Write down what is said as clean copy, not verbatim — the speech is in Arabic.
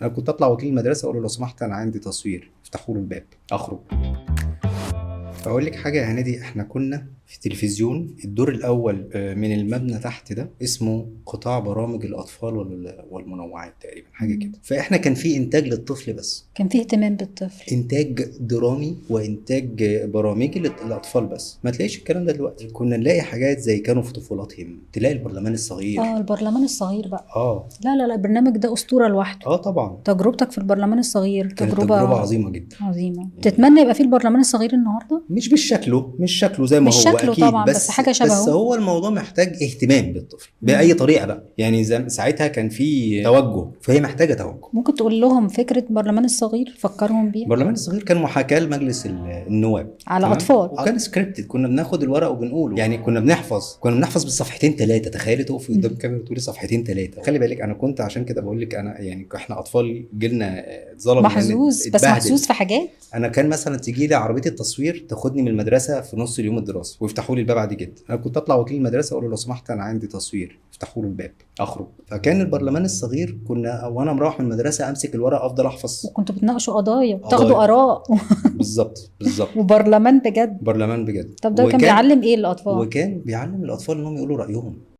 انا كنت اطلع وكيل المدرسه اقول له لو سمحت انا عندي تصوير، افتحوا له الباب اخرج. اقول لك حاجه يا هنادي، احنا كنا في تلفزيون الدور الاول من المبنى تحت ده اسمه قطاع برامج الاطفال والمنوعات تقريبا حاجه كده، فاحنا كان في انتاج للطفل بس، كان فيه اهتمام بالطفل. انتاج درامي وانتاج برامجي للاطفال بس. ما تلاقيش الكلام ده دلوقتي. كنا نلاقي حاجات زي كانوا في طفولتهم، تلاقي البرلمان الصغير. البرلمان الصغير بقى. اه لا لا لا، البرنامج ده أسطورة لوحده. اه طبعا تجربتك في البرلمان الصغير كانت تجربه عظيمه جدا. عظيمة. تتمنى يبقى فيه البرلمان الصغير النهارده؟ مش بالشكله، مش شكله زي ما مش هو شكله اكيد، طبعا، بس حاجة بس شبهه. هو الموضوع محتاج اهتمام بالطفل باي طريقه بقى، يعني ساعتها كان في توجه، فهي محتاجه توجه. ممكن تقول لهم فكرة البرلمان الصغير، فكرهم بيها. البرلمان الصغير كان محاكاه لمجلس النواب على تمام؟ أطفال. وكان سكريبتد، كنا بناخد الورق وبنقوله، يعني كنا بنحفظ بالصفحتين ثلاثه. تخيلي تقفي قدام الكاميرا وتقولي صفحتين ثلاثه. خلي بالك انا كنت عشان كده بقول لك انا يعني احنا اطفال جيلنا اتظلم، محظوظ، بس اتبهدل. محظوظ في حاجات. انا كان مثلا تيجي لي عربيه التصوير تاخدني من المدرسه في نص اليوم الدراسي ويفتحوا لي الباب عادي جدا. انا كنت اطلع وكيل المدرسه اقول له لو سمحت انا عندي تصوير، افتحوا له الباب اخرج. فكان البرلمان الصغير كنا وانا مروح من المدرسه امسك الورقه افضل احفظ. وكنتوا بتناقشوا قضايا، تاخدوا آراء. بالظبط وبرلمان بجد. برلمان بجد. طب ده كان بيعلم ايه الأطفال؟ وكان بيعلم الاطفال انهم يقولوا رايهم.